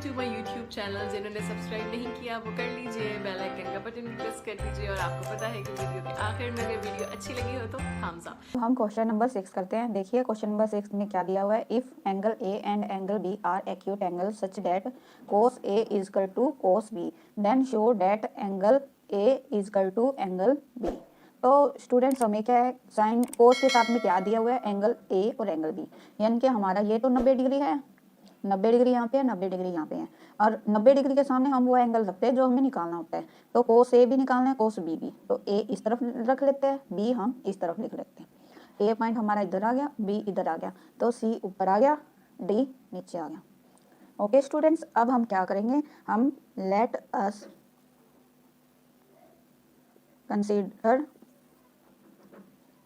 To my YouTube channel. जिन्होंने subscribe नहीं किया वो कर लीजिए, बेल आइकन का बटन प्रेस कर दीजिए। और आपको पता है कि वीडियो के आखिर में अगर वीडियो अच्छी लगी हो तो थम्स अप। हम क्वेश्चन नंबर 6 करते हैं। देखिए क्वेश्चन नंबर 6 में क्या दिया हुआ है। If angle A and angle B are acute angle such that cos A is equal to cos B, then show that angle A is equal to angle B. तो students हमें क्या है, sine cos के साथ में क्या दिया हुआ है, एंगल ए और एंगल बी। यानी कि हमारा ये तो 90 डिग्री है, 90 डिग्री यहाँ पे है, 90 डिग्री यहाँ पे है। और 90 डिग्री के सामने हम वो एंगल रखते हैं जो हमें निकालना होता है। तो कोस ए भी निकालना है, कोस बी भी। तो ए इस तरफ रख लेते हैं, बी हम इस तरफ लिख लेते हैं। ए पॉइंट हमारा इधर आ गया, बी इधर आ गया, तो सी ऊपर आ गया, डी नीचे आ गया। ओके स्टूडेंट्स, अब हम क्या करेंगे, हम let us consider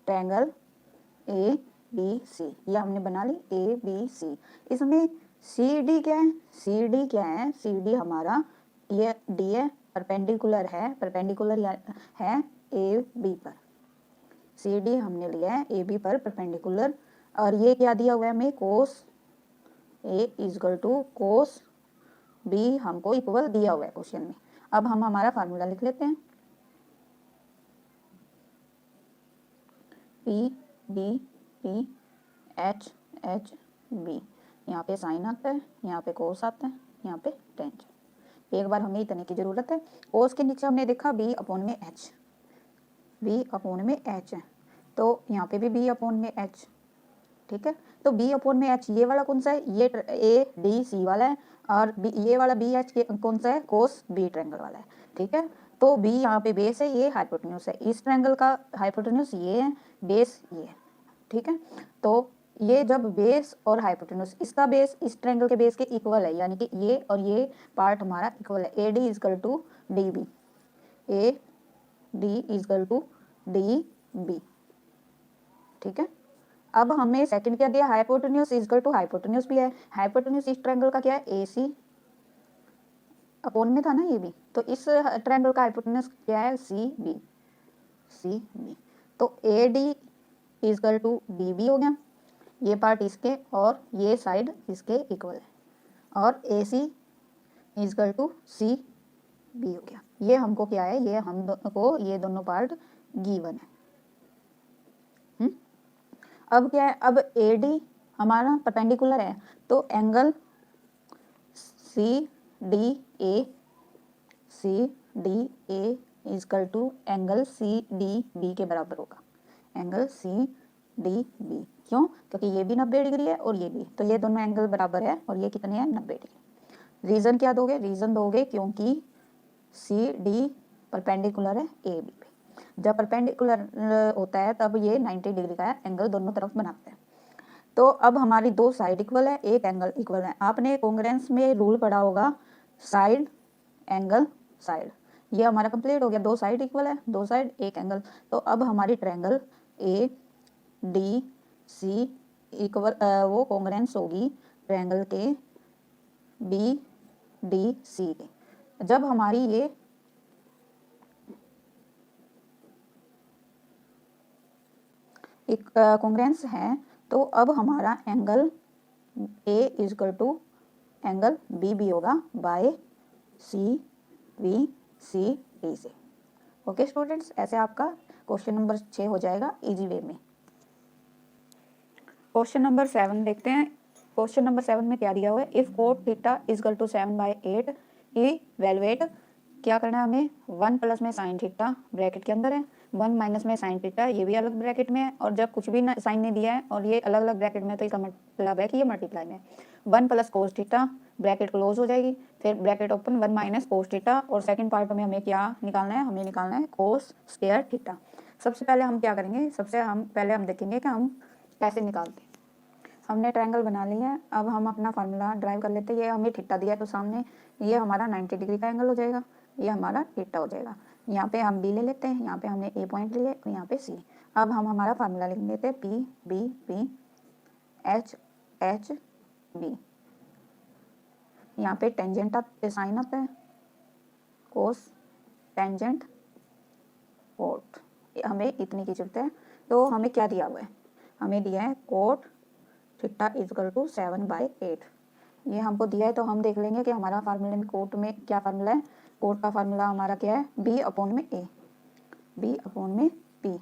triangle A B C. ये हमने बना ली ए बी सी। इसमें सी डी क्या है, सी डी क्या है, सी डी हमारा ये डी है, परपेंडिकुलर है, परपेंडिकुलर है ए बी पर। सी डी हमने लिया है ए बी पर परपेंडिकुलर। और ये क्या दिया हुआ है हमें, cos A is equal to cos B हमको इक्वल दिया हुआ है क्वेश्चन में। अब हम हमारा फार्मूला लिख लेते हैं, P B P H H B. यहाँ पे साइन आता है, यहाँ पे कोस आता है, यहाँ पे टेंजेंट। एक बार हमें इतने की जरूरत है। कोस के नीचे हमने देखा बी अपॉन में एच, बी अपॉन में एच है, तो यहाँ पे भी बी अपॉन में एच। ठीक है, तो बी अपॉन में एच ये वाला कौन सा है, ये ए डी सी वाला है। और ये वाला बी एच कौन सा है, कोस बी ट्रायंगल वाला है। ठीक है, तो बी यहाँ पे बेस है, ये हाइपोटेन्यूज है। इस ट्रायंगल का हाइपोटेन्यूज ये है, बेस ये है। ठीक है, तो ये जब बेस और हाइपोटेन्यूज, इसका बेस इस ट्रायंगल के बेस के इक्वल है, यानी कि ये और ये पार्ट हमारा इक्वल है। A D is equal to D B, A D is equal to D B. ठीक है, अब हमें सेकंड क्या दिया, हाइपोटेन्यूज इजकल टू हाइपोटेन्यूज भी है। हाइपोटेन्यूज इस ट्रायंगल का क्या है, ए सी अपॉन में था ना ये भी, तो इस ट्रायंगल का हाइपोटेन्यूज क्या है, सी बी, सी बी। तो A D is equal to D B हो गया, ये पार्ट इसके और ये साइड इसके इक्वल है। और ए सी इजकल टू सी बी हो गया। ये हमको क्या है, ये हम को ये दोनों पार्ट गिवन है। अब क्या है, अब ए डी हमारा परपेंडिकुलर है, तो angle C D A, C D A equal to angle C D B के बराबर होगा, एंगल सी डी बी। क्यों, क्योंकि ये भी 90 डिग्री है और ये भी, तो ये दोनों एंगल बराबर है और ये कितने हैं, 90 डिग्री। रीजन क्या दोगे, रीजन दोगे क्योंकि सी डी परपेंडिकुलर है ए बी पे। जब परपेंडिकुलर होता है तब ये 90 डिग्री का एंगल दोनों तरफ बनाते हैं। तो अब हमारी दो साइड इक्वल है, एक एंगल इक्वल है। आपने कॉन्ग्रुएंस में रूल पढ़ा होगा, साइड एंगल साइड। ये हमारा कंप्लीट हो गया, दो साइड इक्वल है, दो साइड एक एंगल। तो अब हमारी triangle A D C equal वो कॉन्ग्रुएंस होगी ट्रायंगल के बी डी सी के। जब हमारी ये एक कॉन्ग्रुएंस है, तो अब हमारा angle A equal to angle B भी होगा by C V C D से। ओके स्टूडेंट्स, ऐसे आपका क्वेश्चन नंबर 6 हो जाएगा इजी वे में। क्वेश्चन नंबर 7 देखते हैं। क्वेश्चन नंबर 7 में क्या दिया हुआ है, if cot theta equal to 7/8 evaluate. क्या करना है हमें, 1 प्लस में साइन थीटा ब्रैकेट के अंदर है, 1 माइनस में साइन थीटा ये भी अलग ब्रैकेट में है। और जब कुछ भी साइन नहीं दिया है और ये अलग अलग ब्रैकेट में, तो इसका मतलब है कि ये मल्टीप्लाई में। 1 plus cos theta, bracket close हो जाएगी, फिर bracket open, 1 minus cos theta. और सेकंड पार्ट में हमें क्या निकालना है, हमें निकालना है कोस स्क्वायर थीटा। सबसे पहले हम क्या करेंगे, सबसे पहले हम देखेंगे कि हम कैसे निकालते हैं। हमने ट्रायंगल बना लिया है, अब हम अपना फार्मूला ड्राइव कर लेते हैं। ये हमें थीटा दिया है तो सामने ये हमारा 90 डिग्री का एंगल हो जाएगा, ये हमारा थीटा हो जाएगा। यहाँ पे हम बी ले लेते हैं, यहाँ पे हमने ए पॉइंट लिए और यहाँ पे सी। अब हम हमारा फार्मूला लिख लेते हैं, P B P H H B. यहाँ पे टेंजेंट साइन आता है, कोस टेंजेंट कोट, हमें इतनी की जरूरत है। तो हमें क्या दिया हुआ है, हमें दिया है कोट थीटा इजकल टू 7/8। ये हमको दिया है तो हम देख लेंगे कि हमारा फार्मूले में कोट में क्या फार्मूला है। कोट का फार्मूला हमारा क्या है, बी अपॉन में ए, बी अपॉन में पी।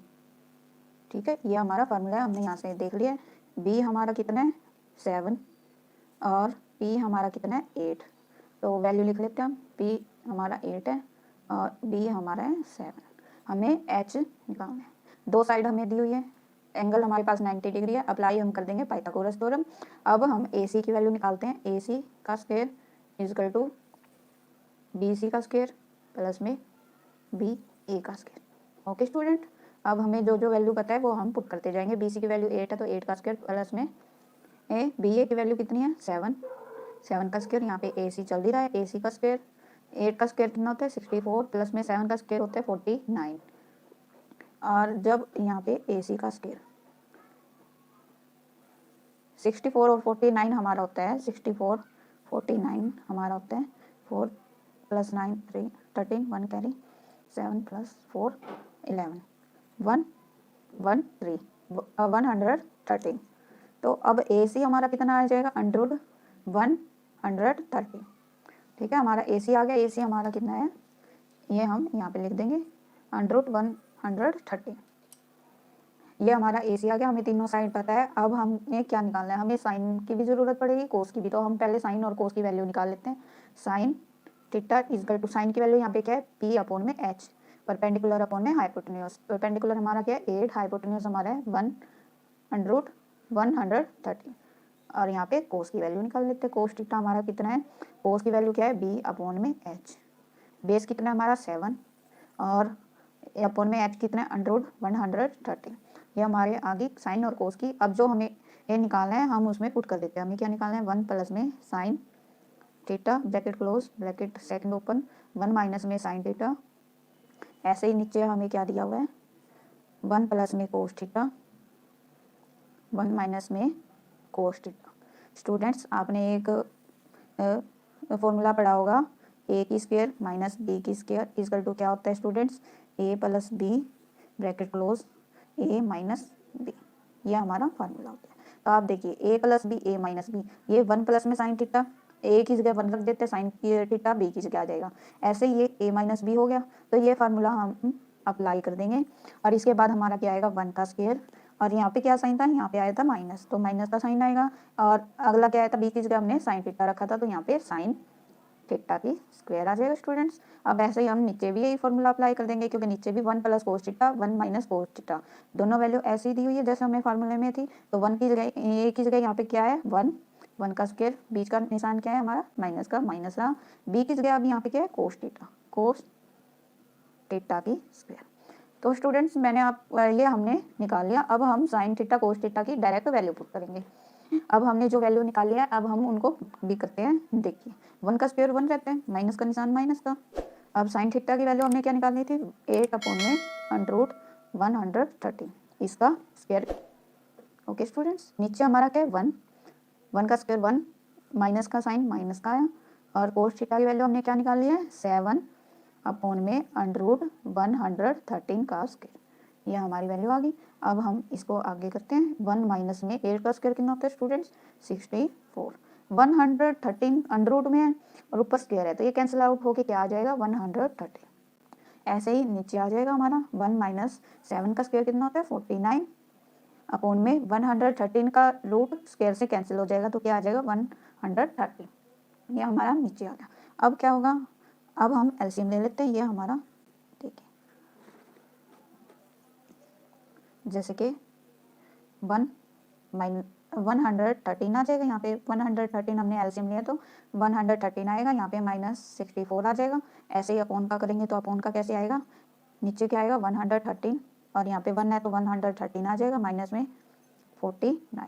ठीक है, ये हमारा फार्मूला है, हमने यहाँ से देख लिया। बी हमारा कितना है 7 और पी हमारा कितना है 8। तो वैल्यू लिख लेते हैं हम, पी हमारा 8 है और बी हमारा है 7। हमें एच निकालना है। दो साइड हमें दी हुई है, एंगल हमारे पास 90 डिग्री है। अप्लाई हम कर देंगे पाइथागोरस थ्योरम। अब हम ए सी की वैल्यू निकालते हैं। ए सी का square equal to B C का स्क्वायर प्लस में बी ए का स्क्वायर। ओके स्टूडेंट, अब हमें जो जो वैल्यू पता है वो हम पुट करते जाएंगे। बी सी की वैल्यू 8 है तो 8 का स्क्वायर प्लस में बी ए की वैल्यू कितनी है 7, 7 का स्क्वायर। यहाँ पे ए सी चल ही रहा है, ए सी का स्क्वायर 8 का स्क्वायर कितना होता है 64 प्लस में 7 का स्क्वायर होता है 49। और जब यहाँ पे ए सी का स्क्वायर 64 और 49 हमारा होता है 64 49 हमारा होता है 4 प्लस 9 3 13 1 कैरी 7 प्लस 4 11 1 1 3 113। तो अब ए सी हमारा कितना आ जाएगा अंडर 130। ठीक है, हमारा ए सी आ गया। ए सी हमारा कितना है ये हम यहाँ पे लिख देंगे अंडर 130। ये हमारा ए सी आ गया। हमें तीनों साइड पता है। अब हमें क्या निकालना है, हमें साइन की भी जरूरत पड़ेगी, कोस की भी। तो हम पहले साइन और कोस की वैल्यू निकाल लेते हैं। Sine theta equal to, sine की वैल्यू यहाँ पे क्या है पी अपॉन में एच, परपेंडिकुलर अपॉन में हाइपोटेन्यूज। परपेंडिकुलर हमारा क्या है 8, हाइपोटेन्यूज हमारा है 1/130। और यहाँ पे कोस की वैल्यू निकाल लेते हैं। कोस थीटा हमारा कितना है, कोस की वैल्यू क्या है बी अपॉन में एच। बेस कितना है हमारा 7 और अपॉन में एच कितना है √130। ये हमारे आगे साइन और कोस की। अब जो हमें ये निकालना है हम उसमें पुट कर देते हैं। हमें क्या निकालना है 1 प्लस में sine theta bracket close bracket second open 1 minus में साइन थीटा। ऐसे ही नीचे हमें क्या दिया हुआ है 1 प्लस में कोस थीटा 1 माइनस में कोस थीटा। स्टूडेंट्स आपने एक फॉर्मूला पढ़ा होगा ए की स्क्वायर माइनस बी की स्क्वायर इजकल टू क्या होता है स्टूडेंट्स ए प्लस बी ब्रैकेट क्लोज ए माइनस बी। ये हमारा फार्मूला होता है। तो आप देखिए ए प्लस बी ए माइनस बी, ये 1 प्लस में साइन थीटा ए की जगह 1 रख देते हैं, साइन की थीटा बी की जगह आ जाएगा। ऐसे ये ए माइनस बी हो गया। तो ये फार्मूला हम अप्लाई कर देंगे। और इसके बाद हमारा क्या आएगा 1 का स्क्वायर और यहाँ पे क्या साइन था, यहाँ पे आया था माइनस, तो माइनस का साइन आएगा। और अगला क्या आया था बी की जगह हमने साइन थीटा रखा था तो यहाँ पे साइन थीटा की स्क्वायर आ जाएगा स्टूडेंट्स। अब ऐसे ही हम नीचे भी यही फॉर्मूला अप्लाई कर देंगे क्योंकि नीचे भी 1 plus cos theta 1 minus cos theta, दोनों वैल्यू ऐसी ही दी हुई है जैसे हमें फार्मूले में थी। तो 1 की जगह ए की जगह यहाँ पे क्या है 1 का स्क्वायर, बीच का निशान क्या है हमारा माइनस का, माइनस रहा। बी की जगह अब यहाँ पे क्या है कोस थीटा की स्क्वायर। तो स्टूडेंट्स मैंने ये हमने निकाल लिया। अब हम साइन थीटा कोस थीटा की डायरेक्ट वैल्यू पुट करेंगे। अब हमने जो वैल्यू निकाली है अब हम उनको भी करते हैं। देखिए 1 का स्क्वायर 1 रहता है, माइनस का निशान माइनस का। अब साइन थीटा की वैल्यू हमने क्या निकालनी थी 8 अपॉन में √130 इसका स्क्वायर। ओके स्टूडेंट्स, नीचे हमारा क्या है 1 का स्क्वायर 1 माइनस का साइन माइनस का आया। और कोस थीटा की वैल्यू हमने क्या निकाली है 7 अपॉन में √113 का स्क्वायर। ये हमारी वैल्यू आ गई। अब हम इसको आगे करते हैं। 1 माइनस में 8 का स्क्वायर कितना होता है स्टूडेंट्स 64। 113 अंडर रूट में है और ऊपर स्क्वायर है तो ये कैंसिल आउट होके क्या आ जाएगा 130। ऐसे ही नीचे आ जाएगा हमारा 1 माइनस 7 का स्क्वायर कितना होता है 49 अपॉन में 113 का रूट स्क्वायर से कैंसिल हो जाएगा तो क्या आ जाएगा 130। ये हमारा नीचे आ गया। अब क्या होगा, अब हम एलसीएम ले लेते हैं। ये हमारा देखिए जैसे कि 113 आ जाएगा। यहाँ पे 113 हमने एलसीएम लिया तो 113 आएगा। यहाँ पे -64 आ जाएगा। ऐसे ही अपॉन का करेंगे तो अपॉन का कैसे आएगा, नीचे क्या आएगा 113 और यहाँ पे 1 है तो 113 आ जाएगा माइनस में 49।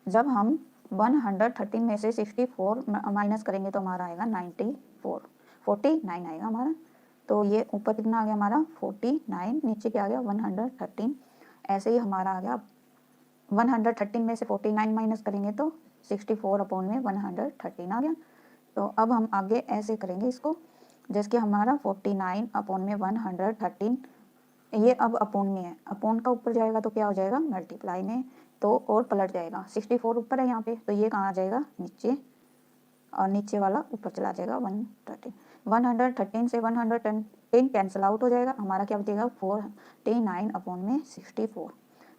जब हम 113 में से 64 माइनस करेंगे तो हमारा आएगा 49 आएगा हमारा। तो ये ऊपर कितना आ गया हमारा 49, नीचे क्या आ गया 113। ऐसे ही हमारा आ गया 113 में से 49 माइनस करेंगे तो 64 अपॉन में 113 आ गया। तो अब हम आगे ऐसे करेंगे इसको जैसे कि हमारा 49 अपॉन में 113, ये अब अपॉन में है, अपॉन का ऊपर जाएगा तो क्या हो जाएगा मल्टीप्लाई में तो और पलट जाएगा। 64 ऊपर है यहाँ पे, तो ये कहाँ आ जाएगा, नीचे, और नीचे वाला ऊपर चला जाएगा 113। 113 से 110 कैंसिल आउट हो जाएगा, हमारा क्या बचेगा 49 अपॉन में 64।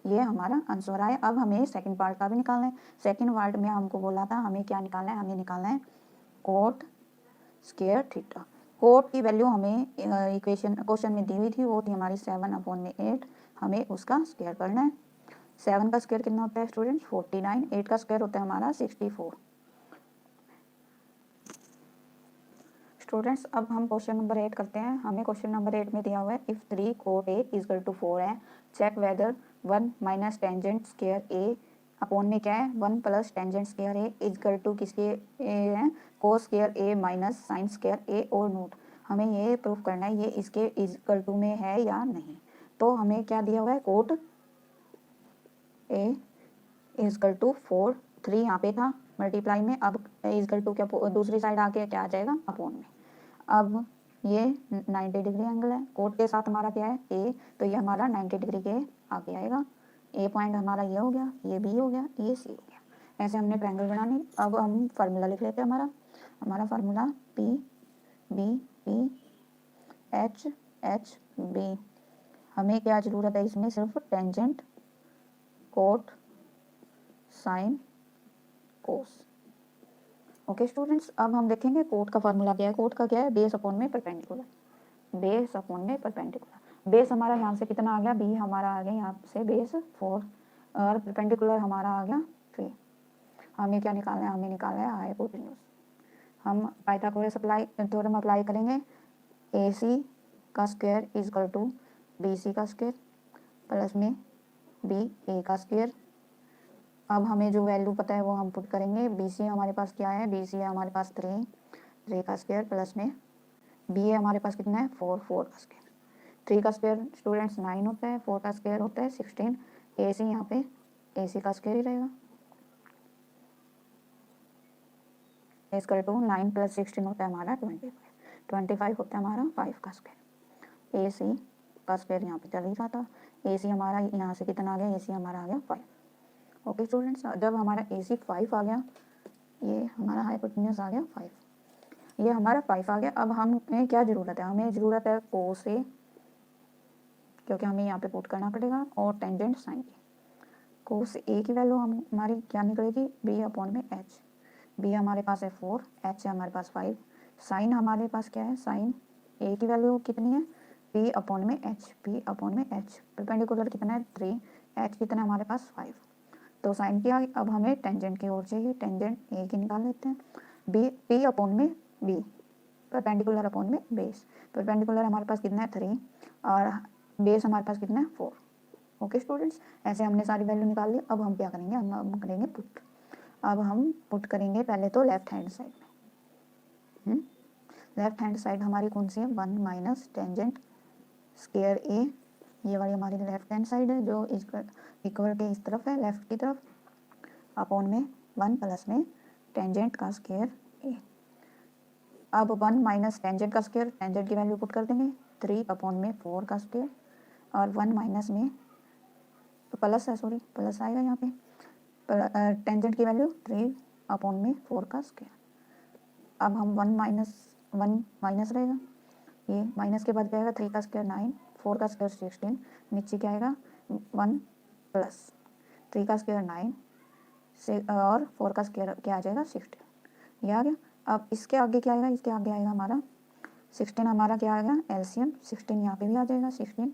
ये हमारा आंसर आया। अब हमें सेकंड पार्ट का भी निकालना है। सेकंड पार्ट में हमको बोला था हमें क्या निकालना है, हमें निकालना है कोट स्क्वायर थीटा। कोट की वैल्यू हमें इक्वेशन क्वेश्चन में दी हुई थी, वो थी हमारी 7 अपॉन में 8। हमें उसका स्क्वायर करना है। 7 का स्क्वायर कितना होता है स्टूडेंट्स 49, 8 का स्क्वायर होता है हमारा 64। स्टूडेंट्स अब हम क्वेश्चन नंबर 8 करते हैं। हमें क्वेश्चन नंबर 8 में दिया हुआ है if 3 cot A is equal to 4 है, check whether 1 minus tangent square A upon में क्या है 1 plus tangent square A is equal to किसके ए है, cos square A minus sine square A और नोट। हमें ये प्रूफ करना है ये इसके इज इक्वल टू में है या नहीं। तो हमें क्या दिया हुआ है cot A is equal to 4, 3 यहाँ पे था मल्टीप्लाई में, अब इज इक्वल टू क्या दूसरी साइड आके क्या आ जाएगा अपॉन में। अब ये 90 डिग्री एंगल है, कोट के साथ हमारा क्या है ए, तो ये हमारा 90 डिग्री के आगे आएगा। ए पॉइंट हमारा ये हो गया, ये बी हो गया, ये सी हो गया। ऐसे हमने ट्रायंगल बनानी। अब हम फार्मूला लिख लेते हैं। हमारा formula P B P H H B. हमें क्या ज़रूरत है इसमें, सिर्फ tangent cot sine cos. Okay students, अब हम देखेंगे कोट का फार्मूला क्या है। कोट का क्या है, बेस अपॉन में परपेंडिकुलर, बेस अपॉन में परपेंडिकुलर। बेस हमारा यहाँ से कितना आ गया, बी हमारा आ गया यहाँ से बेस 4 और परपेंडिकुलर हमारा आ गया 3। हमें क्या निकालना है, हमें निकालना है हाइपोटेन्यूज। हम पाइथागोरस थ्योरम अप्लाई करेंगे। ए सी का square is equal to B C का स्क्वायर प्लस में बी ए का स्क्वायर। अब हमें जो वैल्यू पता है वो हम पुट करेंगे। बी सी हमारे पास क्या है, बी सी है हमारे पास 3 का स्क्वायर प्लस में बी ए हमारे पास कितना है 4 का स्क्वायर। 3 का स्क्वायर स्टूडेंट्स 9 होता है, 4 का स्क्वायर होता है 16। ए सी यहाँ पे ए सी का स्क्वायर ही रहेगा, इसका 9 प्लस 16 होता है हमारा 25 होता है हमारा 5 का स्क्वायर। ए सी का स्क्वायर यहाँ पे चल ही रहा था, ए सी हमारा यहाँ से कितना आ गया, ए सी हमारा आ गया 5। ओके स्टूडेंट्स, जब हमारा ए सी 5 आ गया, ये हमारा हाइपोटेन्यूज आ गया 5, ये हमारा 5 आ गया। अब हमें क्या ज़रूरत है, हमें ज़रूरत है कोस ए, क्योंकि हमें यहाँ पे पुट करना पड़ेगा, और टेंजेंट साइन ए। कोस ए की वैल्यू हमारी क्या निकलेगी, बी अपॉन में एच। बी हमारे पास है 4, एच है हमारे पास 5। साइन हमारे पास क्या है, साइन ए की वैल्यू कितनी है, पी अपॉन में एच, पी अपॉन में एच। परपेंडिकुलर कितना है 3, एच कितना है हमारे पास 5। तो साइन की आ गई। अब हमें टेंजेंट की ओर चाहिए, टेंजेंट ए की निकाल लेते हैं। बी पी अपॉन में बी, परपेंडिकुलर अपॉन में बेस। परपेंडिकुलर हमारे पास कितना है 3 और बेस हमारे पास कितना है 4। ओके स्टूडेंट्स, ऐसे हमने सारी वैल्यू निकाल ली। अब हम क्या करेंगे, हम करेंगे पुट। अब हम पुट करेंगे पहले तो लेफ्ट हैंड साइड में। लेफ्ट हैंड साइड हमारी कौन सी है, 1 माइनस टेंजेंट स्क्वायर ए, ये वाली हमारी लेफ्ट हैंड साइड है जो इक्वल के इस तरफ है, लेफ्ट की तरफ, अपॉन में 1 प्लस में टेंजेंट का स्क्वायर ए। अब 1 माइनस टेंजेंट का स्क्वायर, टेंजेंट की वैल्यू पुट कर देंगे 3 अपॉन में 4 का स्क्वायर, और 1 माइनस में प्लस है, सॉरी प्लस आएगा यहाँ पे, टेंजेंट की वैल्यू 3 अपॉन में 4 का स्क्वायर। अब हम 1 माइनस रहेगा, ये माइनस के बाद क्या आएगा, 3 का स्क्वायर 9, 4 का स्क्वायर 16, नीचे क्या आएगा 1 प्लस 3 का स्क्वायर 9 से और 4 का स्क्वायर क्या आ जाएगा 16, ये आ गया। अब इसके आगे क्या आएगा, इसके आगे आएगा हमारा 16, हमारा क्या आएगा एलसीएम 16, यहाँ पे भी आ जाएगा 16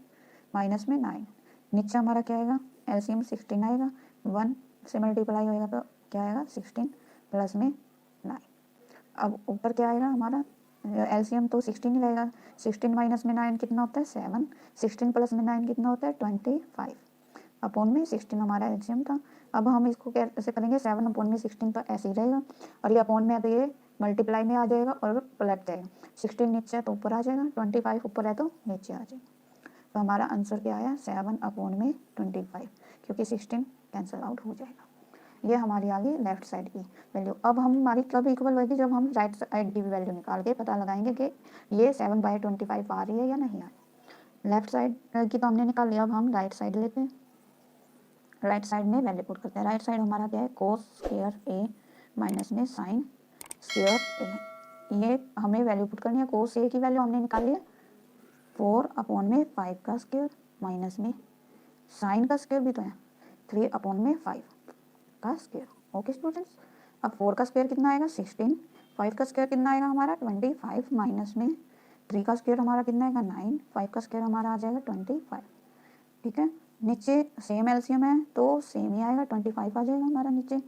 माइनस में 9, नीचे हमारा क्या आएगा एलसीएम 16 आएगा, 1 से मल्टीप्लाई होएगा तो क्या आएगा 16 प्लस में 9। अब ऊपर क्या आएगा हमारा एलसीएम तो 16 ही रहेगा, 16 माइनस में 9 कितना होता है 7, 16 प्लस में 9 कितना होता है 25 अपॉन में 16 हमारा एलसीएम था। अब हम इसको कैसे करेंगे, 7 अपॉन में 16 तो ऐसे ही रहेगा, और ये अपॉन में है तो ये मल्टीप्लाई में आ जाएगा और पलट जाएगा। 16 नीचे है तो ऊपर आ जाएगा, 25 ऊपर है तो नीचे आ जाएगा। तो हमारा आंसर क्या आया 7 अपॉन में 25, क्योंकि 16 कैंसिल आउट हो जाएगा। ये हमारी आ गई लेफ्ट साइड की वैल्यू। अब हम हमारी कब इक्वल होगी, जब हम राइट साइड की वैल्यू निकाल के पता लगाएंगे कि ये 7/25 आ रही है या नहीं आ रही। लेफ्ट साइड की तो हमने निकाल लिया, अब हम राइट साइड लेते हैं। राइट साइड में वैल्यू पुट करते हैं। राइट साइड हमारा क्या है, कोस स्क्वायर ए माइनस में साइन स्क्वायर ए। ये हमें वैल्यू पुट करनी है। कोस ए की वैल्यू हमने निकाली है 4/5 का स्क्वायर माइनस में साइन का स्क्वायर भी तो है 3/5 का स्क्वायर। ओके स्टूडेंट्स, अब 4 का स्क्वायर कितना आएगा 16, 5 का स्क्वायर कितना आएगा हमारा 25 माइनस में 3 का स्क्वायर हमारा कितना आएगा 9, 5 का स्क्वायर हमारा आ जाएगा 25। ठीक है, नीचे सेम एलसीएम है तो सेम ही आएगा 25 आ जाएगा हमारा नीचे।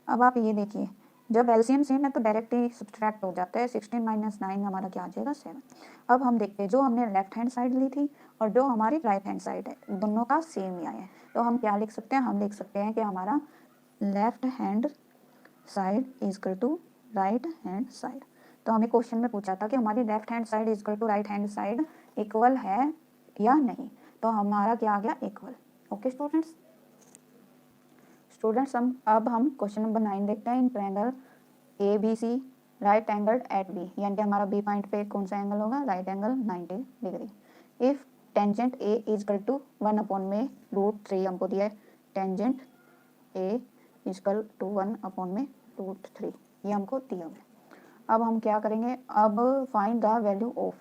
अब आप ये देखिए, जब एलसीएम सेम है तो डायरेक्ट ही सब्सट्रैक्ट हो जाता है। 16 माइनस 9 हमारा क्या आ जाएगा 7। अब हम देखते हैं जो हमने लेफ्ट हैंड साइड ली थी और जो हमारी राइट हैंड साइड है दोनों का सेम ही आया है। तो हम क्या लिख सकते हैं, हम लिख सकते हैं कि हमारा left hand side is equal to right hand side. तो हमें क्वेश्चन में पूछा था कि हमारी left hand side is equal to right hand side equal है या नहीं, तो हमारा क्या आ गया इक्वल। ओके स्टूडेंट्स, हम अब हम क्वेश्चन नंबर 9 देखते हैं। In triangle A B C right angled at B, यानी कि हमारा बी पॉइंट पे कौन सा एंगल होगा, right angle 90 degree. If tangent A is equal to 1/√3 हमको दिया है, tangent A is equal to 1/√3 ये हमको दिया है। अब हम क्या करेंगे, अब फाइंड द वैल्यू ऑफ,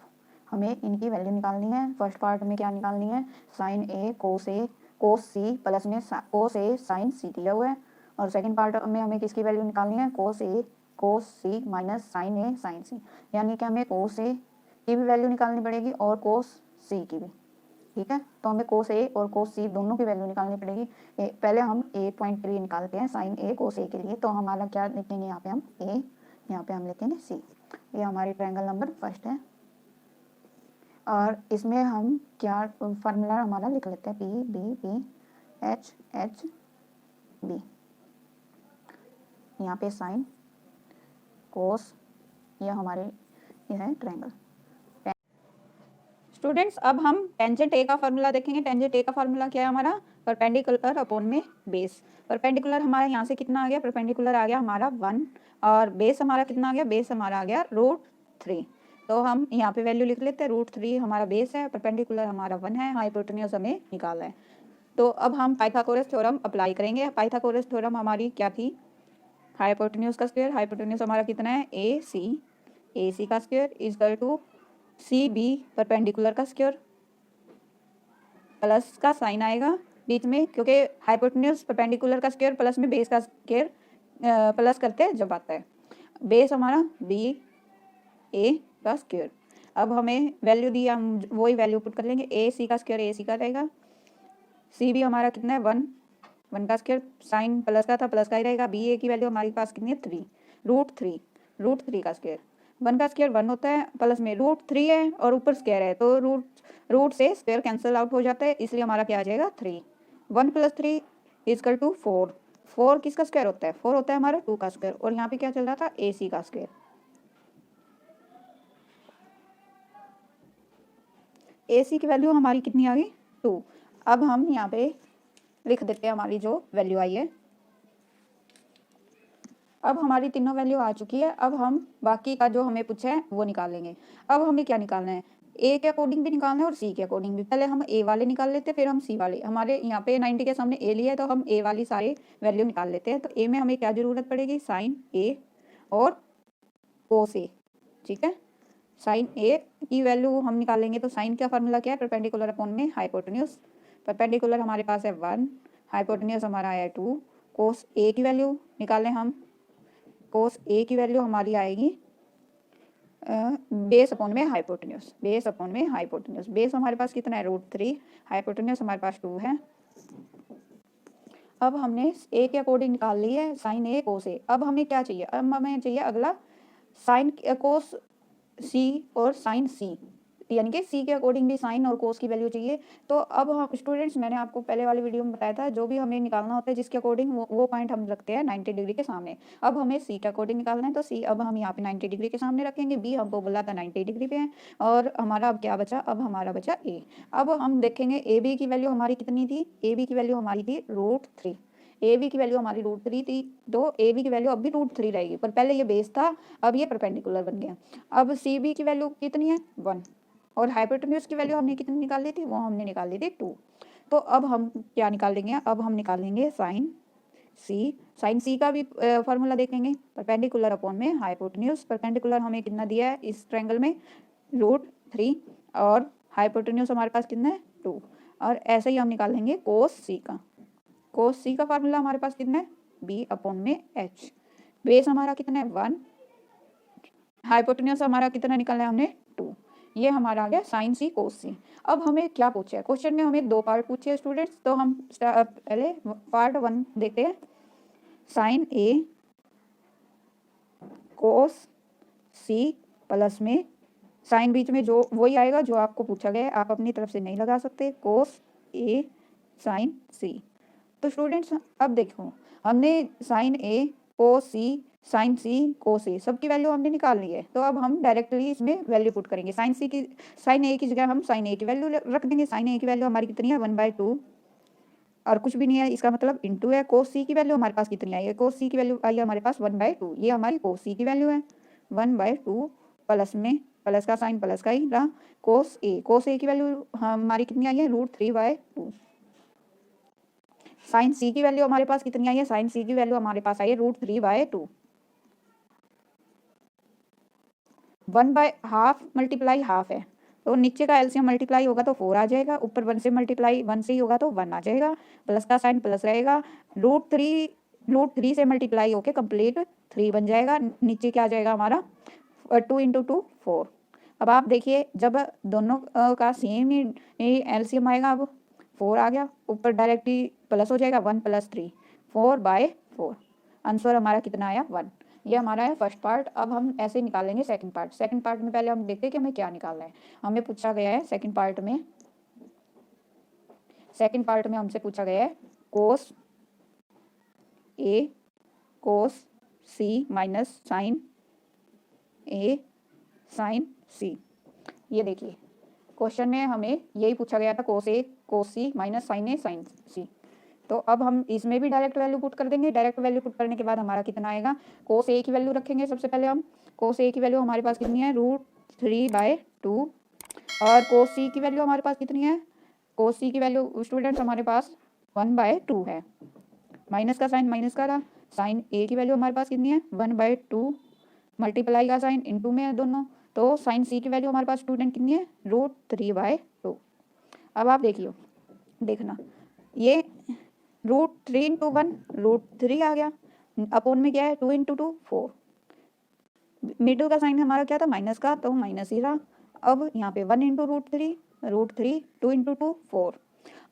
हमें इनकी वैल्यू निकालनी है। फर्स्ट पार्ट में क्या निकालनी है, साइन ए कोस सी प्लस में कोस ए साइन सी दिया हुआ है। और सेकंड पार्ट में हमें किसकी वैल्यू निकालनी है, कोस सी माइनस साइन ए साइन सी, यानी कि हमें कोस ए की भी वैल्यू निकालनी पड़ेगी और कोस सी की भी। ठीक है, तो हमें कोस ए और कोस सी दोनों की वैल्यू निकालनी पड़ेगी। पहले हम ए पॉइंट के लिए निकालते हैं, साइन ए कोस ए के लिए। तो हमारा क्या लिखेंगे यहाँ पे हम ए, यहाँ पे हम लिखेंगे सी। ये हमारी ट्रायंगल नंबर फर्स्ट है और इसमें हम क्या फार्मूला हमारा लिख लेते हैं, P B P H B. यहाँ पे साइन कोस, यह हमारे यह है ट्रायंगल। स्टूडेंट्स, अब हम टेंजेंट ए का फार्मूला देखेंगे। टेंजेंट ए का फार्मूला क्या है हमारा, परपेंडिकुलर अपॉन में बेस। परपेंडिकुलर हमारा यहाँ से कितना आ गया, परपेंडिकुलर आ गया हमारा 1 और बेस हमारा कितना आ गया, बेस हमारा आ गया √3। तो हम यहाँ पे वैल्यू लिख लेते हैं, √3 हमारा बेस है, परपेंडिकुलर हमारा 1 है, हाइपोटेन्यूज हमें निकालना है। तो अब हम पाइथागोरस थ्योरम अप्लाई करेंगे। पाइथागोरस थ्योरम हमारी क्या थी, हाइपोटेन्यूज का स्क्वायर, हाइपोटेन्यूज हमारा कितना है ए सी का square is equal to C B perpendicular का स्क्वायर प्लस का साइन आएगा बीच में, क्योंकि हाइपोटेन्यूज परपेंडिकुलर का स्क्वायर प्लस में बेस का स्क्वायर प्लस करते हैं जब आता है। बेस हमारा बी ए का स्क्वायर। अब हमें वैल्यू दी, हम वही वैल्यू पुट कर लेंगे। ए सी का स्क्वायर ए सी का रहेगा, सी बी हमारा कितना है 1 का स्क्वायर, साइन प्लस का था प्लस का ही रहेगा। बी ए की वैल्यू हमारे पास कितनी है 3, √3 का स्क्वायर, 1 का स्क्वायर 1 होता है, प्लस में √3 है और ऊपर स्क्वायर है तो रूट से स्क्वायर कैंसिल आउट हो जाता है, इसलिए हमारा क्या आ जाएगा 3। 1 + 3 इजकल टू 4। 4 किसका स्क्वायर होता है, 4 होता है हमारा 2 का स्क्वायर। और यहाँ पे क्या चल रहा था, ए सी का स्क्वायर। ए सी की वैल्यू हमारी कितनी आ गई 2। अब हम यहाँ पे लिख देते हैं हमारी जो वैल्यू आई है। अब हमारी तीनों वैल्यू आ चुकी है। अब हम बाकी का जो हमें पूछा है वो निकालेंगे। अब हमें क्या निकालना है, ए के अकॉर्डिंग भी निकालना है और सी के अकॉर्डिंग भी। पहले हम ए वाले निकाल लेते हैं फिर हम सी वाले। हमारे यहाँ पे 90 के सामने ए लिया है तो हम ए वाली सारे वैल्यू निकाल लेते हैं। तो ए में हमें क्या जरूरत पड़ेगी, साइन ए और कोस ए। ठीक है, साइन ए की वैल्यू हम निकालेंगे तो साइन का फार्मूला क्या है, परपेंडिकुलर अपॉन में हाइपोटेन्यूज। परपेंडिकुलर हमारे पास है 1, हाइपोटेन्यूज हमारा है 2। कोस ए की वैल्यू निकालें हम, कोस ए की वैल्यू हमारी आएगी बेस अपॉन में हाइपोटेन्यूज, बेस अपॉन में हाइपोटेन्यूज। बेस हमारे पास कितना है √3, हाइपोटेन्यूज हमारे पास 2 है। अब हमने ए के अकॉर्डिंग निकाल ली है साइन ए कोस ए। अब हमें क्या चाहिए, अब हमें चाहिए अगला साइन कोस सी और साइन सी, यानी कि सी के अकॉर्डिंग भी साइन और कोस की वैल्यू चाहिए। तो अब हम स्टूडेंट्स, मैंने आपको पहले वाले वीडियो में बताया था जो भी हमें निकालना होता है जिसके अकॉर्डिंग वो पॉइंट हम रखते हैं 90 डिग्री के सामने। अब हमें सी के अकॉर्डिंग निकालना है तो सी अब हम यहाँ पे 90 डिग्री के सामने रखेंगे। बी हमको बोला था 90 डिग्री पे है और हमारा अब क्या बचा, अब हमारा बचा ए। अब हम देखेंगे ए बी की वैल्यू हमारी कितनी थी, ए बी की वैल्यू हमारी थी √3। ए बी की वैल्यू हमारी √3 थी तो ए बी की वैल्यू अब भी √3 रहेगी, पर पहले ये बेस था अब ये परपेंडिकुलर बन गया। अब सी बी की वैल्यू कितनी है 1 और हाइपोटेन्यूज की वैल्यू हमने कितनी निकाल ली थी, वो हमने निकाल ली थी 2। तो अब हम क्या निकालेंगे, अब हम निकालेंगे साइन सी का भी फॉर्मूला देखेंगे, परपेंडिकुलर अपॉन में हाइपोटेन्यूज। परपेंडिकुलर हमें कितना दिया है इस ट्रायंगल में, √3, और हाइपोटेन्यूज हमारे पास कितना है 2। और ऐसे ही हम निकालेंगे कोस सी का फार्मूला हमारे पास कितना है b अपॉन में h। बेस हमारा कितना है 1, हाइपोटेन्यूज हमारा कितना निकाला है हमने 2। ये हमारा आ गया साइन सी कोस सी। अब हमें क्या पूछा है क्वेश्चन में, हमें 2 पार्ट पूछे हैं स्टूडेंट्स, तो हम पहले पार्ट 1 देखते हैं। साइन ए कोस सी प्लस में साइन बीच में जो वही आएगा जो आपको पूछा गया है, आप अपनी तरफ से नहीं लगा सकते, कोस ए साइन सी। तो स्टूडेंट्स अब देखो, हमने साइन ए कोस सी साइन सी कोस ए सबकी वैल्यू हमने निकाल ली है। तो अब हम डायरेक्टली इसमें वैल्यू पुट करेंगे। साइन ए की जगह हम साइन ए की वैल्यू रख देंगे। साइन ए की वैल्यू हमारी कितनी है 1/2, और कुछ भी नहीं है, इसका मतलब इनटू है। कोस सी की वैल्यू हमारे पास कितनी आई है, कोस सी की वैल्यू आई है हमारे पास 1/2, ये हमारी कोस सी की वैल्यू है 1/2, प्लस में प्लस का साइन प्लस का ही रहा, कोस ए की वैल्यू हमारी कितनी आई है √3/2। साइन सी की वैल्यू हमारे पास कितनी आई है, साइन सी की वैल्यू हमारे पास आई है √3/2। 1/2 मल्टीप्लाई हाफ है, तो नीचे का एलसीएम मल्टीप्लाई होगा तो 4 आ जाएगा, ऊपर 1 से मल्टीप्लाई 1 से ही होगा तो 1 आ जाएगा, प्लस का साइन प्लस रहेगा, √3 से मल्टीप्लाई होके कंप्लीट 3 बन जाएगा। नीचे क्या आ जाएगा हमारा 2 × 2 4। अब आप देखिए जब दोनों का सेम ही एलसीएम आएगा, अब 4 आ गया, ऊपर डायरेक्टली प्लस हो जाएगा 1 + 3 4/4। आंसर हमारा कितना आया 1। ये हमारा है फर्स्ट पार्ट। अब हम ऐसे निकालेंगे सेकंड पार्ट। सेकंड पार्ट में पहले हम देखते हैं कि हमें क्या निकालना है। हमें पूछा गया है सेकंड पार्ट में हमसे पूछा गया है कोस ए कोस सी माइनस साइन ए साइन सी। ये देखिए क्वेश्चन में हमें यही पूछा गया था, कोस ए कोस सी माइनस साइन ए साइन सी। तो अब हम इसमें भी डायरेक्ट वैल्यू पुट कर देंगे। डायरेक्ट वैल्यू पुट करने के बाद हमारा कितना आएगा, कोस ए की वैल्यू रखेंगे सबसे पहले हम। कोस ए की वैल्यू हमारे पास कितनी है √3/2, और कोस सी की वैल्यू हमारे पास कितनी है, कोस सी की वैल्यू स्टूडेंट्स हमारे पास 1/2 है, माइनस का साइन माइनस का रहा। साइन ए की वैल्यू हमारे पास कितनी है 1/2, मल्टीप्लाई का साइन इंटू में है दोनों, तो साइन सी की वैल्यू हमारे पास स्टूडेंट कितनी है √3/2। अब आप देखना ये √3 × 1 √3 आ गया, अपॉन में क्या है 2 × 2 4। मिडिल का साइन हमारा क्या था माइनस का, तो माइनस ही रहा। अब यहाँ पे 1 × √3 2 × 2 4।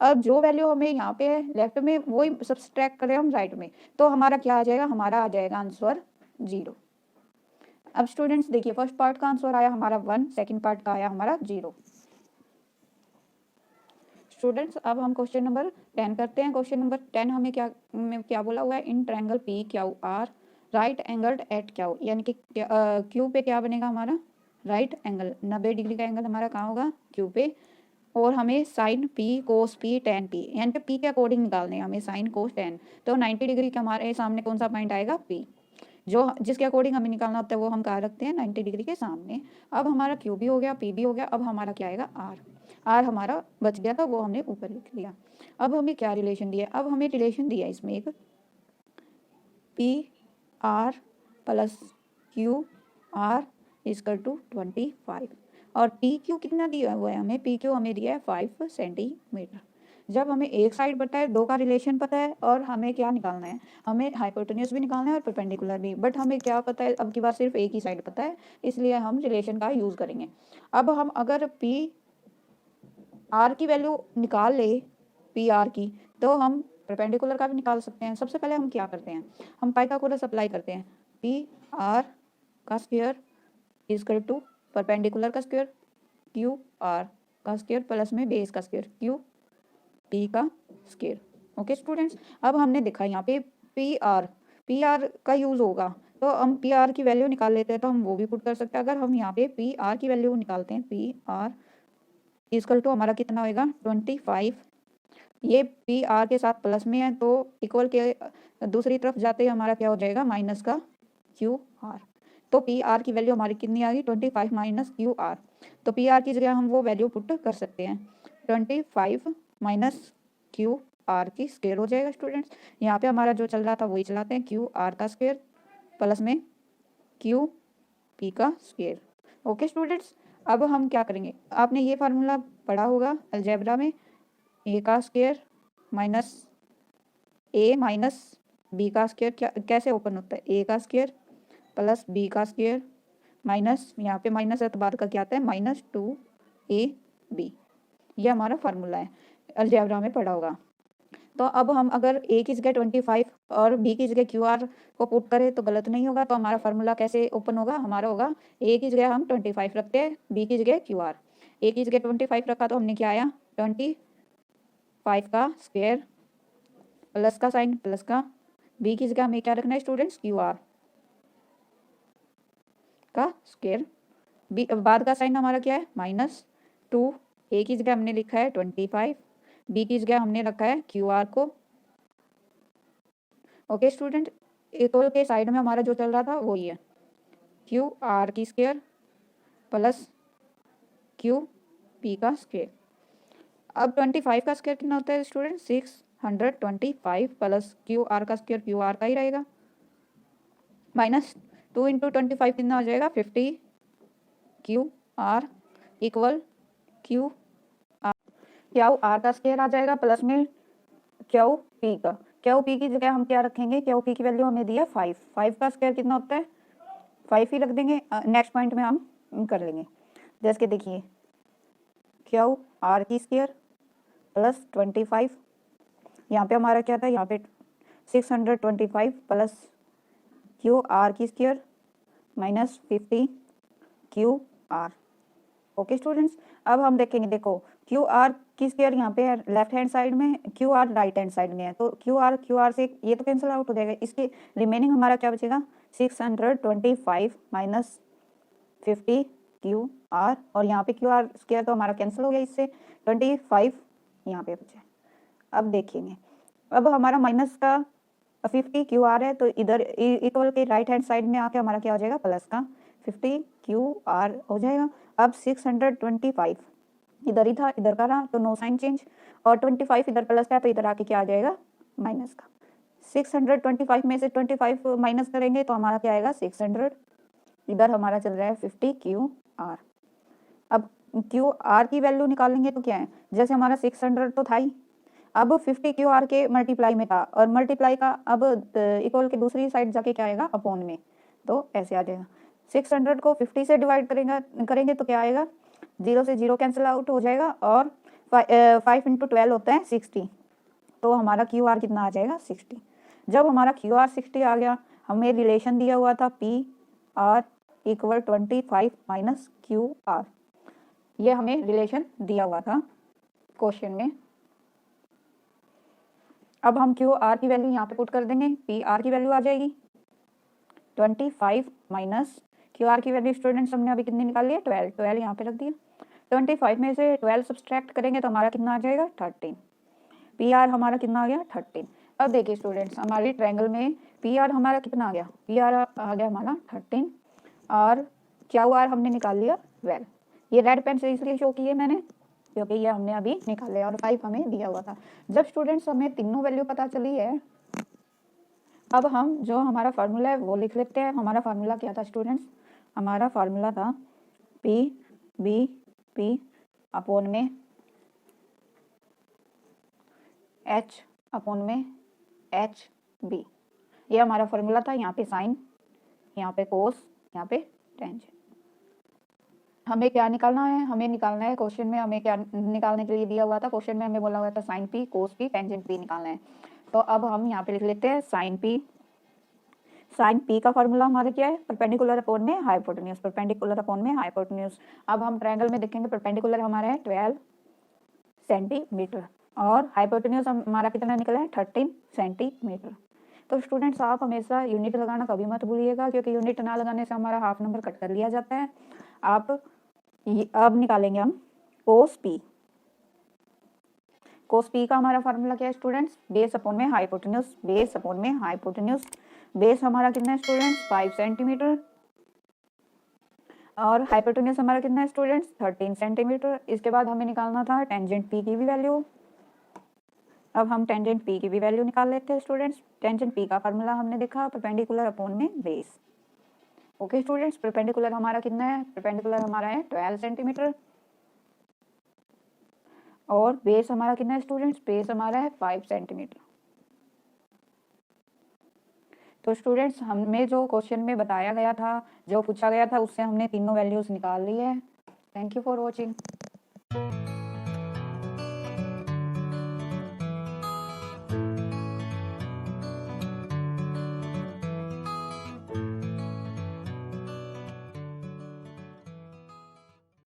अब जो वैल्यू हमें यहाँ पे लेफ्ट में वही सब्सट्रैक्ट करें हम राइट में, तो हमारा क्या आ जाएगा, हमारा आ जाएगा आंसर 0। अब स्टूडेंट्स देखिए फर्स्ट पार्ट का आंसर आया हमारा 1, सेकंड पार्ट का आया हमारा 0। स्टूडेंट्स अब हम क्वेश्चन नंबर 10 करते हैं। क्वेश्चन नंबर 10 हमें क्या बोला हुआ है, in triangle P Q R right angled eight Q, यानी कि क्यू पे क्या बनेगा हमारा राइट एंगल, 90 डिग्री का एंगल हमारा कहाँ होगा क्यू पे। और हमें sign P cos P ten P, यानी कि पी के अकॉर्डिंग निकालने हैं हमें साइन कोस टेन। तो 90 डिग्री के हमारे सामने कौन सा पॉइंट आएगा पी, जो जिसके अकॉर्डिंग हमें निकालना होता है वो हम कहाँ रखते हैं 90 डिग्री के सामने। अब हमारा क्यू भी हो गया पी भी हो गया, अब हमारा क्या आएगा आर हमारा बच गया था, वो हमने ऊपर लिख लिया। अब हमें क्या रिलेशन दिया, अब हमें रिलेशन दिया इसमें एक PR + QR = 25, और PQ कितना दिया हुआ है हमें, PQ हमें दिया है 5 सेंटीमीटर। जब हमें एक साइड पता है, दो का रिलेशन पता है, और हमें क्या निकालना है, हमें हाइपोटेन्यूज भी निकालना है और परपेंडिकुलर भी, बट हमें क्या पता है अब की बार सिर्फ एक ही साइड पता है, इसलिए हम रिलेशन का यूज़ करेंगे। अब हम अगर PR की वैल्यू निकाल ले PR की, तो हम परपेंडिकुलर का भी निकाल सकते हैं। सबसे पहले हम क्या करते हैं, हम पाइथागोरस अप्लाई करते हैं। PR का स्क्वायर = परपेंडिकुलर का स्क्वायर QR का स्क्वायर प्लस में बेस का स्क्वायर QP का स्क्वायर। ओके स्टूडेंट्स, अब हमने देखा यहाँ पे PR का यूज़ होगा, तो हम PR की वैल्यू निकाल लेते हैं, तो हम वो भी पुट कर सकते हैं। अगर हम यहाँ पे PR की वैल्यू निकालते हैं, PR = हमारा कितना होएगा 25, ये PR के साथ प्लस में है, तो इक्वल के दूसरी तरफ जाते ही हमारा क्या हो जाएगा माइनस का QR। तो PR की वैल्यू हमारी कितनी आ गई 25 - QR। तो PR की जगह हम वो वैल्यू पुट कर सकते हैं 25 - क्यू आर की स्क्वायर हो जाएगा स्टूडेंट्स। यहाँ पे हमारा जो चल रहा था वही चलाते हैं, क्यू आर का स्क्वायर प्लस में क्यू पी का स्क्वायर। ओके स्टूडेंट्स, अब हम क्या करेंगे, आपने ये फार्मूला पढ़ा होगा अलजेब्रा में, ए का स्क्वायर माइनस ए माइनस बी का स्क्वायर क्या कैसे ओपन होता है, ए का स्क्वायर प्लस बी का स्क्वायर माइनस, यहाँ पे माइनस है तो बाद का क्या आता है माइनस 2ab। ये हमारा फार्मूला है, अलजेब्रा में पढ़ा होगा। तो अब हम अगर ए की जगह 25 और बी की जगह क्यू आर को पुट करें तो गलत नहीं होगा। तो हमारा फार्मूला कैसे ओपन होगा, हमारा होगा ए की जगह हम 25 रखते हैं, बी की जगह क्यू आर। ए की जगह 25 रखा तो हमने क्या आया 25 का स्क्वायर प्लस का साइन प्लस का, बी की जगह हमें क्या रखना है स्टूडेंट्स क्यू आर का स्क्वायर, बी बाद का साइन हमारा क्या है -2। ए की जगह हमने लिखा है 25, बी की जगह हमने रखा है क्यू आर को। ओके स्टूडेंट, इक्वल के साइड में हमारा जो चल रहा था वो ये क्यू आर की स्क्वायर प्लस क्यू पी का स्क्वायर। अब 25 का स्क्वायर कितना होता है स्टूडेंट 625 प्लस क्यू आर का स्क्वायर क्यू आर का ही रहेगा, -2 इंटू 25 कितना हो जाएगा 50 Q R equal Q R का स्क्वायर आ जाएगा प्लस में क्यू पी का। क्यू पी की जगह हम क्या रखेंगे, क्यू पी की वैल्यू हमें दी है 5 का स्क्वायर कितना होता है 5 ही रख देंगे। नेक्स्ट पॉइंट में हम कर लेंगे, जैसे कि देखिए क्यू आर की स्क्वायर प्लस 25, यहाँ पे हमारा क्या था यहाँ पे 625 प्लस क्यू आर की square minus 50 Q R. Okay students, अब हम देखेंगे, देखो क्यू आर की स्क्वायर यहाँ पे है लेफ्ट हैंड साइड में, Q R right hand side में है, तो क्यू आर से ये तो कैंसिल आउट हो जाएगा, इसके रिमेनिंग हमारा क्या बचेगा 625 माइनस 50 क्यू आर, और यहाँ पे क्यू आर स्क्वायर तो हमारा कैंसिल हो गया, इससे 25 यहाँ पे बचे। अब देखेंगे, अब हमारा माइनस का 50 क्यू आर है तो इधर इक्वल के राइट हैंड साइड में आके हमारा क्या हो जाएगा प्लस का 50 क्यू आर हो जाएगा। अब 625 इधर ही था इधर का रहा तो नो साइन चेंज, और 25 इधर प्लस का तो इधर आके क्या आ जाएगा माइनस का। 625 में से 25 माइनस करेंगे तो हमारा क्या आएगा 600, इधर हमारा चल रहा है 50 क्यू आर। अब क्यू आर की वैल्यू निकालेंगे तो क्या है, जैसे हमारा 600 तो था ही, अब 50 क्यू आर के मल्टीप्लाई में था, और मल्टीप्लाई का अब इक्वल के दूसरी साइड जाके क्या आएगा अपॉन में, तो ऐसे आ जाएगा। 600 को 50 से डिवाइड करेंगे तो क्या आएगा 0 से 0 कैंसिल आउट हो जाएगा, और 5 इंटू 12 होता है 60, तो हमारा क्यू आर कितना आ जाएगा 60। जब हमारा क्यू आर 60 आ गया, हमें रिलेशन दिया हुआ था P R equal 25 minus Q R, ये हमें रिलेशन दिया हुआ था क्वेश्चन में। अब हम क्यू आर की वैल्यू यहाँ पे पुट कर देंगे, पी आर की वैल्यू आ जाएगी 25 माइनस क्यू आर की वैल्यू स्टूडेंट्स हमने अभी कितनी निकाल लिया 12 यहाँ पे रख दिया, 25 में से 12 सब्सट्रैक्ट करेंगे तो हमारा कितना आ जाएगा 13, पी आर हमारा कितना आ गया 13। अब देखिए स्टूडेंट्स, हमारी ट्रायंगल में पी आर हमारा कितना आ गया, पी आर आ गया हमारा 13 और क्यू आर हमने निकाल लिया 12। ये रेड पेन से इसलिए शो किए मैंने क्योंकि ये हमने अभी निकाले और 5 हमें दिया हुआ था। जब स्टूडेंट्स हमें तीनों वैल्यू पता चली है, अब हम जो हमारा फार्मूला है वो लिख लेते हैं। हमारा फार्मूला क्या था स्टूडेंट्स, हमारा फार्मूला था पी बी पी अपॉन में एच अपॉन में एच बी, ये हमारा फार्मूला था। यहाँ पे साइन, यहाँ पे कोस, यहाँ पे टेंजेंट। हमें क्या निकालना है, हमें निकालना है क्वेश्चन में हमें क्या निकालने के लिए दिया हुआ था, क्वेश्चन में हमें बोला हुआ था sign P cos P tangent P निकालना है। तो अब हम यहाँ पे लिख लेते हैं साइन पी का फार्मूला हमारा क्या है परपेंडिकुलर अपॉन में हाइपोटेन्यूज, परपेंडिकुलर अपॉन में हाइपोटेन्यूज। अब हम ट्रायंगल में देखेंगे परपेंडिकुलर हमारा है 12 सेंटीमीटर और हाइपोटेन्यूज हमारा कितना निकला है 13 सेंटीमीटर। तो स्टूडेंट्स आप हमेशा यूनिट लगाना कभी मत भूलिएगा, क्योंकि यूनिट ना लगाने से हमारा हाफ नंबर कट कर लिया जाता है। आप अब निकालेंगे हम कोस पी का हमारा फार्मूला क्या है स्टूडेंट्स, बेस अपॉन में हाइपोटेन्यूज, बेस अपॉन में हाइपोटेन्यूज। बेस हमारा कितना है स्टूडेंट्स 5 सेंटीमीटर और हाइपोटेन्यूज हमारा कितना है स्टूडेंट्स 13 सेंटीमीटर। इसके बाद हमें निकालना था टेंजेंट पी की भी वैल्यू। अब हम टेंजेंट पी की भी वैल्यू निकाल लेते हैं स्टूडेंट्स। टेंजेंट पी का फार्मूला हमने देखा परपेंडिकुलर अपॉन में बेस। ओके स्टूडेंट्स, परपेंडिकुलर हमारा कितना है? परपेंडिकुलर हमारा है 12 सेंटीमीटर और बेस हमारा कितना है स्टूडेंट्स? बेस हमारा है 5 सेंटीमीटर। तो स्टूडेंट्स, हमें जो क्वेश्चन में बताया गया था, जो पूछा गया था, उससे हमने तीनों वैल्यूज निकाल ली है। Thank you for watching.